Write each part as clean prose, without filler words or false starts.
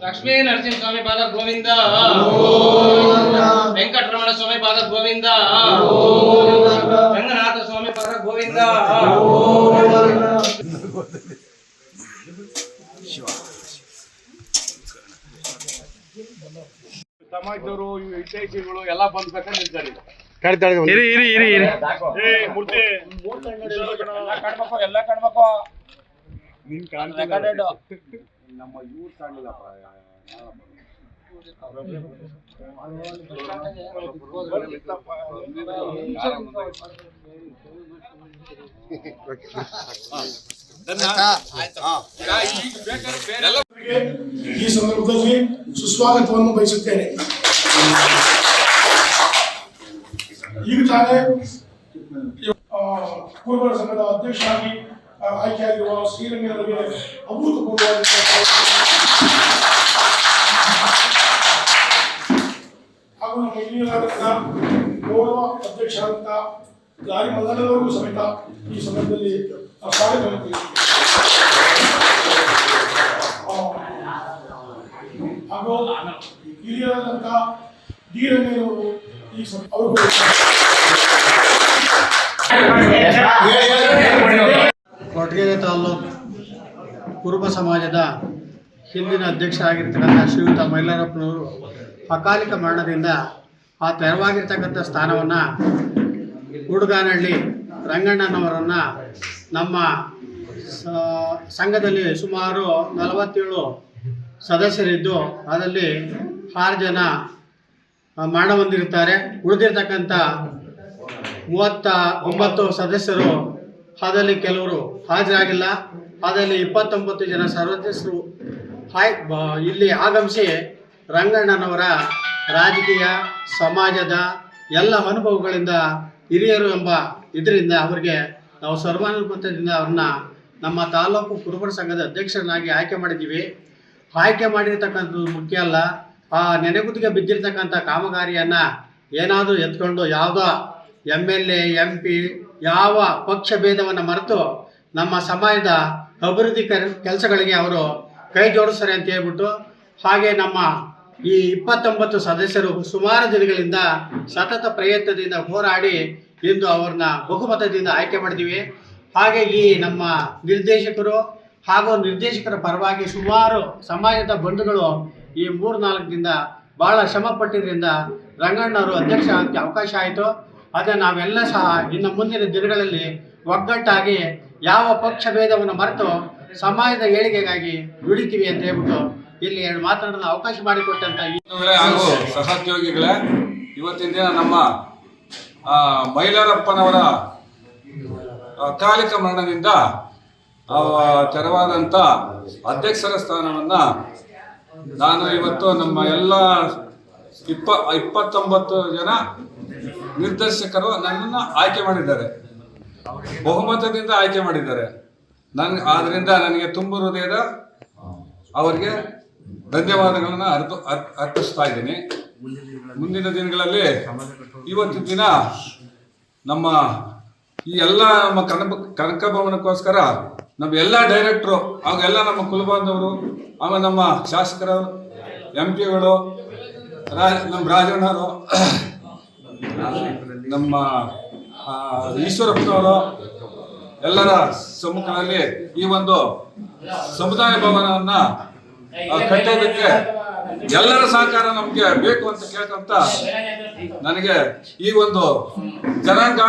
ಲಕ್ಷ್ಮೀ ನರಸಿಂಹ ಸ್ವಾಮಿ ಪಾದ ಗೋವಿಂದ, ವೆಂಕಟರಮಣ ಸ್ವಾಮಿ ಪಾದ ಗೋವಿಂದ, ರಂಗನಾಥ ಸ್ವಾಮಿ ಪಾದ ಗೋವಿಂದ. ಸಮಾಜದವರು ಹಿತೈಷಿಗಳು ಎಲ್ಲ ಬಂದ್ಬೇಕಂತ ನಿಲ್ತಾರೆ. ಮೂರ್ತಿ ಎಲ್ಲ ಕಾಣ್ಬೇಕು. ನಮ್ಮ ಇವ್ರು ಕಾಣಲಿಲ್ಲ ಈ ಸಂದರ್ಭದಲ್ಲಿ ಸುಸ್ವಾಗತವನ್ನು ಬಯಸುತ್ತೇನೆ. ಈಗ ತಾನೇ ಕುರುಬರ ಸಂಘದ ಅಧ್ಯಕ್ಷರಾಗಿ ಆಯ್ಕೆಯಾಗಿರುವ ಶ್ರೀರಂಗರಿಗೆ ಅಭೂತಪೂರ್ವವಾದ ಹಾಗೂ ನಮ್ಮ ಹಿರಿಯರಾದಂಥ ಗೌರವ ಅಧ್ಯಕ್ಷರಾದಂಥ ಲಾರಿ ಮಲ್ಲಣ್ಣನವರಿಗೂ ಸಮೇತ ಈ ಸಂದರ್ಭದಲ್ಲಿ ಸ್ವಾಗತವನ್ನು ತಿಳಿಸುತ್ತೇನೆ. ಹಾಗೂ ಹಿರಿಯರಾದಂಥ ಡಿ ರಂಗಯ್ಯನವರು ಈ ಅವರು ಕೊರಟಗೆರೆ ತಾಲೂಕು ಕುರುಬ ಸಮಾಜದ ಹಿಂದಿನ ಅಧ್ಯಕ್ಷರಾಗಿರ್ತಕ್ಕಂಥ ಶ್ರೀಯುತ ಮೈಲಾರಪ್ಪನವರು ಅಕಾಲಿಕ ಮರಣದಿಂದ ಆ ತೆರವಾಗಿರ್ತಕ್ಕಂಥ ಸ್ಥಾನವನ್ನು ಹುಡುಗಾನಹಳ್ಳಿ ರಂಗಣ್ಣನವರನ್ನು ನಮ್ಮ ಸಂಘದಲ್ಲಿ ಸುಮಾರು 47 ಸದಸ್ಯರಿದ್ದು ಅದರಲ್ಲಿ 6 ಜನ ಮರಣ ಹೊಂದಿರುತ್ತಾರೆ. ಉಳಿದಿರ್ತಕ್ಕಂಥ 39 ಸದಸ್ಯರು ಅದರಲ್ಲಿ ಕೆಲವರು ಹಾಜರಾಗಿಲ್ಲ. ಅದರಲ್ಲಿ 29 ಜನ ಸದಸ್ಯರು ಇಲ್ಲಿ ಆಗಮಿಸಿ ರಂಗಣ್ಣನವರ ರಾಜಕೀಯ ಸಮಾಜದ ಎಲ್ಲ ಅನುಭವಗಳಿಂದ ಹಿರಿಯರು ಎಂಬ ಇದರಿಂದ ಅವರಿಗೆ ನಾವು ಸರ್ವಾನುಮತದಿಂದ ಅವ್ರನ್ನ ನಮ್ಮ ತಾಲೂಕು ಕುರುಬರ ಸಂಘದ ಅಧ್ಯಕ್ಷರನ್ನಾಗಿ ಆಯ್ಕೆ ಮಾಡಿದ್ದೀವಿ. ಆಯ್ಕೆ ಮಾಡಿರ್ತಕ್ಕಂಥದ್ದು ಮುಖ್ಯ ಅಲ್ಲ, ಆ ನೆನೆಗುತ್ತಿಗೆ ಬಿದ್ದಿರ್ತಕ್ಕಂಥ ಕಾಮಗಾರಿಯನ್ನು ಏನಾದರೂ ಎತ್ಕೊಂಡು ಯಾವುದೋ MLA MP ಯಾವ ಪಕ್ಷ ಭೇದವನ್ನು ಮರೆತು ನಮ್ಮ ಸಮಾಜದ ಅಭಿವೃದ್ಧಿ ಕೆಲಸಗಳಿಗೆ ಅವರು ಕೈ ಜೋಡಿಸ್ತಾರೆ ಅಂತ ಹೇಳ್ಬಿಟ್ಟು, ಹಾಗೆ ನಮ್ಮ ಈ 29 ಸದಸ್ಯರು ಸುಮಾರು ದಿನಗಳಿಂದ ಸತತ ಪ್ರಯತ್ನದಿಂದ ಹೋರಾಡಿ ಇಂದು ಅವ್ರನ್ನ ಬಹುಮತದಿಂದ ಆಯ್ಕೆ ಮಾಡಿದ್ದೀವಿ. ಹಾಗೆ ಈ ನಮ್ಮ ನಿರ್ದೇಶಕರು ಹಾಗೂ ನಿರ್ದೇಶಕರ ಪರವಾಗಿ ಸುಮಾರು ಸಮಾಜದ ಬಂಧುಗಳು ಈ 3-4 ದಿನದಿಂದ ಭಾಳ ಶ್ರಮಪಟ್ಟಿದ್ದರಿಂದ ರಂಗಣ್ಣವರು ಅಧ್ಯಕ್ಷ ಆಗಕ್ಕೆ ಅವಕಾಶ ಆಯಿತು. ಅದೇ ನಾವೆಲ್ಲ ಸಹ ಇನ್ನು ಮುಂದಿನ ದಿನಗಳಲ್ಲಿ ಒಗ್ಗಟ್ಟಾಗಿ ಯಾವ ಪಕ್ಷ ಭೇದವನ್ನು ಮರೆತು ಸಮಾಜದ ಏಳಿಗೆಗಾಗಿ ದುಡಿತೀವಿ ಅಂತ ಹೇಳ್ಬಿಟ್ಟು ಇಲ್ಲಿ ಮಾತನಾಡಲು ಅವಕಾಶ ಮಾಡಿಕೊಟ್ಟಂತ ಹಾಗೂ ಸಹೋದ್ಯೋಗಿಗಳೇ, ಇವತ್ತಿನ ದಿನ ನಮ್ಮ ಮೈಲಾರಪ್ಪನವರ ಅಕಾಲಿಕ ಮರಣದಿಂದ ತೆರವಾದಂಥ ಅಧ್ಯಕ್ಷರ ಸ್ಥಾನವನ್ನು ನಾನು ಇವತ್ತು ನಮ್ಮ ಎಲ್ಲ 29 ಜನ ನಿರ್ದೇಶಕರು ನನ್ನನ್ನು ಆಯ್ಕೆ ಮಾಡಿದ್ದಾರೆ, ಬಹುಮತದಿಂದ ಆಯ್ಕೆ ಮಾಡಿದ್ದಾರೆ. ಆದ್ದರಿಂದ ನನಗೆ ತುಂಬ ಹೃದಯದ ಅವರಿಗೆ ಧನ್ಯವಾದಗಳನ್ನು ಅರ್ಪಿಸ್ತಾ ಇದ್ದೀನಿ. ಮುಂದಿನ ದಿನಗಳಲ್ಲಿ ಇವತ್ತಿನ ದಿನ ನಮ್ಮ ಈ ಎಲ್ಲ ನಮ್ಮ ಕನಕ ಭವನಕ್ಕೋಸ್ಕರ ನಮ್ಮ ಎಲ್ಲ ಡೈರೆಕ್ಟ್ರು ಹಾಗೂ ಎಲ್ಲ ನಮ್ಮ ಕುಲಬಾಂಧವರು ಆಮೇಲೆ ನಮ್ಮ ಶಾಸಕರು MP ಗಳು ನಮ್ಮ ರಾಜಣ್ಣವರು ನಮ್ಮ ಈಶ್ವರಪ್ಪನವರು ಎಲ್ಲರ ಸಮ್ಮುಖದಲ್ಲಿ ಈ ಒಂದು ಸಮುದಾಯ ಭವನವನ್ನು ಕಟ್ಟೋದಕ್ಕೆ ಎಲ್ಲರ ಸಹಕಾರ ನಮಗೆ ಬೇಕು ಅಂತ ಕೇಳ್ಕೊಂತ ನನಗೆ ಈ ಒಂದು ಜನಾಂಗ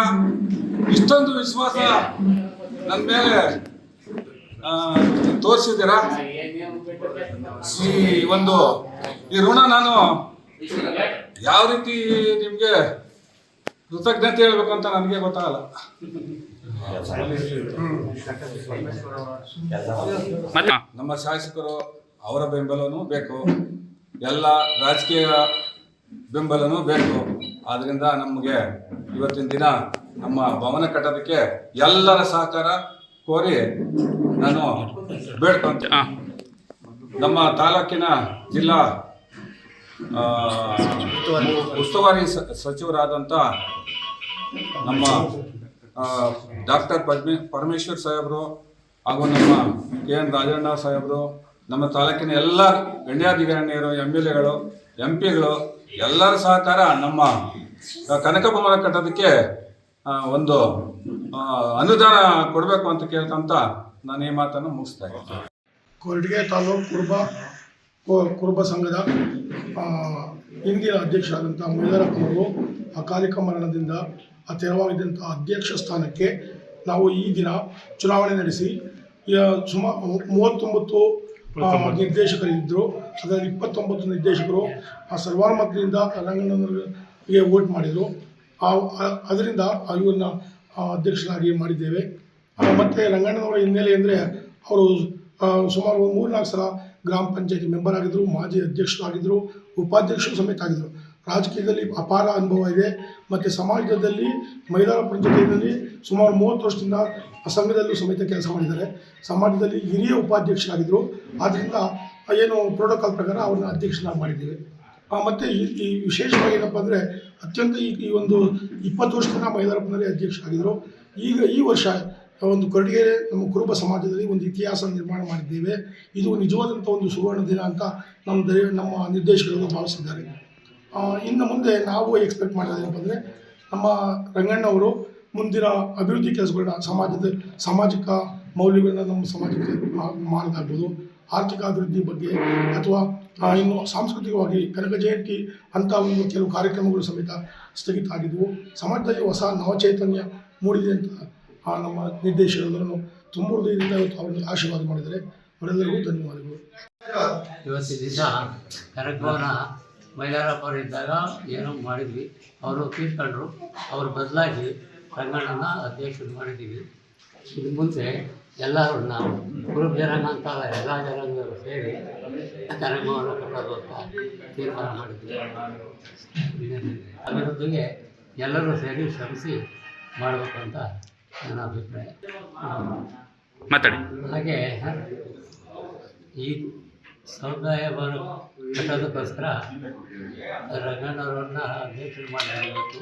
ಇಷ್ಟೊಂದು ವಿಶ್ವಾಸ ನನ್ನ ಮೇಲೆ ತೋರಿಸಿದ್ದೀರಾ. ಈ ಋಣ ನಾನು ಯಾವ ರೀತಿ ನಿಮಗೆ ಕೃತಜ್ಞತೆ ಹೇಳ್ಬೇಕು ಅಂತ ನನಗೆ ಗೊತ್ತಾಗಲ್ಲ. ನಮ್ಮ ಶಾಸಕರು ಅವರ ಬೆಂಬಲನೂ ಬೇಕು, ಎಲ್ಲ ರಾಜಕೀಯ ಬೆಂಬಲನೂ ಬೇಕು. ಆದ್ದರಿಂದ ನಮಗೆ ಇವತ್ತಿನ ದಿನ ನಮ್ಮ ಭವನ ಕಟ್ಟೋದಕ್ಕೆ ಎಲ್ಲರ ಸಹಕಾರ ಕೋರಿ ನಾನು ಬೇಡ್ಕೊಂತೀನಿ. ನಮ್ಮ ತಾಲೂಕಿನ ಜಿಲ್ಲಾ ಉಸ್ತುವಾರಿ ಸಚಿವರಾದಂಥ ನಮ್ಮ ಡಾಕ್ಟರ್ ಪರಮೇಶ್ವರ್ ಸಾಹೇಬರು ಹಾಗೂ ನಮ್ಮ KN ರಾಜಣ್ಣ ಸಾಹೇಬರು ನಮ್ಮ ತಾಲೂಕಿನ ಎಲ್ಲ ಗಣ್ಯಾಧಿಕಾರಿಗಳು MLAಗಳು MP ಗಳು ಎಲ್ಲರ ಸಹಕಾರ ನಮ್ಮ ಕನಕಭವನ ಕಟ್ಟೋದಕ್ಕೆ ಒಂದು ಅನುದಾನ ಕೊಡಬೇಕು ಅಂತ ಕೇಳ್ಕೊಂತ ನಾನು ಈ ಮಾತನ್ನು ಮುಗಿಸ್ತಾ ಇದ್ದೀನಿ. ಕೊರಟಗೆರೆ ತಾಲೂಕು ಕುರುಬ ಸಂಘದ ಹಿಂದಿನ ಅಧ್ಯಕ್ಷರಾದಂಥ ಮೈಲಾರಪ್ಪನವರು ಅಕಾಲಿಕ ಮರಣದಿಂದ ತೆರವಾಗಿದ್ದಂಥ ಅಧ್ಯಕ್ಷ ಸ್ಥಾನಕ್ಕೆ ನಾವು ಈ ದಿನ ಚುನಾವಣೆ ನಡೆಸಿ ಸುಮಾರು 39 ನಿರ್ದೇಶಕರಿದ್ದರು. ಅದರಲ್ಲಿ 29 ನಿರ್ದೇಶಕರು ಸರ್ವಾನುಮತದಿಂದ ರಂಗಣ್ಣನವರಿಗೆ ವೋಟ್ ಮಾಡಿದರು. ಅದರಿಂದ ಇವ್ರನ್ನ ಅಧ್ಯಕ್ಷರಾಗಿ ಮಾಡಿದ್ದೇವೆ. ಮತ್ತು ರಂಗಣ್ಣನವರ ಹಿನ್ನೆಲೆ ಅಂದರೆ ಅವರು ಸುಮಾರು 3-4 ಸಲ ಗ್ರಾಮ ಪಂಚಾಯತಿ ಮೆಂಬರ್ ಆಗಿದ್ದರು, ಮಾಜಿ ಅಧ್ಯಕ್ಷರಾಗಿದ್ದರು, ಉಪಾಧ್ಯಕ್ಷರು ಸಮೇತ ಆಗಿದ್ದರು. ರಾಜಕೀಯದಲ್ಲಿ ಅಪಾರ ಅನುಭವ ಇದೆ. ಮತ್ತು ಸಮಾಜದಲ್ಲಿ ಮಹಿಳಾ ಪಂಚಾಯತಿಯಲ್ಲಿ ಸುಮಾರು 30 ವರ್ಷದಿಂದ ಸಂಘದಲ್ಲೂ ಸಮೇತ ಕೆಲಸ ಮಾಡಿದ್ದಾರೆ. ಸಮಾಜದಲ್ಲಿ ಹಿರಿಯ ಉಪಾಧ್ಯಕ್ಷರಾಗಿದ್ದರು. ಆದ್ದರಿಂದ ಏನು ಪ್ರೋಟೋಕಾಲ್ ಪ್ರಕಾರ ಅವ್ರನ್ನ ಅಧ್ಯಕ್ಷರಾಗಿ ಮಾಡಿದ್ದೇವೆ. ಮತ್ತು ಈ ವಿಶೇಷವಾಗಿ ಏನಪ್ಪ ಅಂದರೆ ಅತ್ಯಂತ ಈ ಒಂದು 20 ವರ್ಷದಿಂದ ಮೈಲಾರಪ್ಪನವರೇ ಅಧ್ಯಕ್ಷರಾಗಿದ್ದರು. ಈಗ ಈ ವರ್ಷ ಒಂದು ಕೊರಟಗೆರೆ ನಮ್ಮ ಕುರುಬ ಸಮಾಜದಲ್ಲಿ ಒಂದು ಇತಿಹಾಸ ನಿರ್ಮಾಣ ಮಾಡಿದ್ದೇವೆ. ಇದು ನಿಜವಾದಂಥ ಒಂದು ಸುವರ್ಣ ದಿನ ಅಂತ ನಮ್ಮ ನಿರ್ದೇಶಕರು ಭಾವಿಸಿದ್ದಾರೆ. ಇನ್ನು ಮುಂದೆ ನಾವು ಎಕ್ಸ್ಪೆಕ್ಟ್ ಮಾಡೋದೇನಪ್ಪ ಅಂದರೆ ನಮ್ಮ ರಂಗಣ್ಣವರು ಮುಂದಿನ ಅಭಿವೃದ್ಧಿ ಕೆಲಸಗಳನ್ನ ಸಾಮಾಜಿಕ ಮೌಲ್ಯಗಳನ್ನ ನಮ್ಮ ಸಮಾಜಕ್ಕೆ ಮಾಡೋದಾಗ್ಬೋದು, ಆರ್ಥಿಕ ಅಭಿವೃದ್ಧಿ ಬಗ್ಗೆ ಅಥವಾ ಇನ್ನು ಸಾಂಸ್ಕೃತಿಕವಾಗಿ ಕನಕ ಜಯಂತಿ ಅಂತ ಒಂದು ಕೆಲವು ಕಾರ್ಯಕ್ರಮಗಳು ಸಮೇತ ಸ್ಥಗಿತ ಆಗಿದ್ದವು. ಸಮಾಜದಲ್ಲಿ ಹೊಸ ನವಚೈತನ್ಯ ಮೂಡಿದೆ ಅಂತ ನಮ್ಮ ನಿರ್ದೇಶಕರು ತುಂಬ ಹೃದಯದಿಂದ ಇವತ್ತು ಅವರಿಗೆ ಆಶೀರ್ವಾದ ಮಾಡಿದ್ದಾರೆ. ಅವರೆಲ್ಲರಿಗೂ ಧನ್ಯವಾದಗಳು. ಇವತ್ತಿನ ದಿವಸ ಕನಕಭವನ ಮೈಲಾರಪ್ಪರಿದ್ದಾಗ ಏನೋ ಮಾಡಿದ್ವಿ, ಅವರು ತೀರ್ಕೊಂಡ್ರು. ಅವರು ಬದಲಾಗಿ ರಂಗಣ್ಣನ ಅಧ್ಯಕ್ಷರು ಮಾಡಿದ್ದೀವಿ. ಇನ್ನು ಮುಂದೆ ಎಲ್ಲರೂ ನಾವು ಕುರುಬ ಜನಾಂಗ ಅಂತ ಎಲ್ಲ ಜನಾಂಗದವರು ಸೇರಿ ಕನಕಭವನ ಕಟ್ಟೋದು ಅಂತ ತೀರ್ಮಾನ ಮಾಡಿದ್ವಿ. ಅಭಿವೃದ್ಧಿಗೆ ಎಲ್ಲರೂ ಸೇರಿ ಶ್ರಮಿಸಿ ಮಾಡಬೇಕು ಅಂತ ನನ್ನ ಅಭಿಪ್ರಾಯ. ಮಾತಾಡಿ. ಹಾಗೆ ಈ ಸಮುದಾಯ ಭವನ ಕಟ್ಟೋದಕ್ಕೋಸ್ಕರ ರಂಗಣ್ಣವರನ್ನ ಅಧ್ಯಕ್ಷರು ಮಾಡಬೇಕು.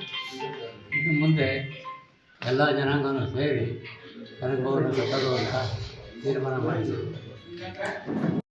ಇನ್ನು ಮುಂದೆ ಎಲ್ಲ ಜನಾಂಗನೂ ಸೇರಿ ಕನಕಭವನ ಕಟ್ಟೋದು ಅಂತ ತೀರ್ಮಾನ ಮಾಡಿದ್ದೀವಿ.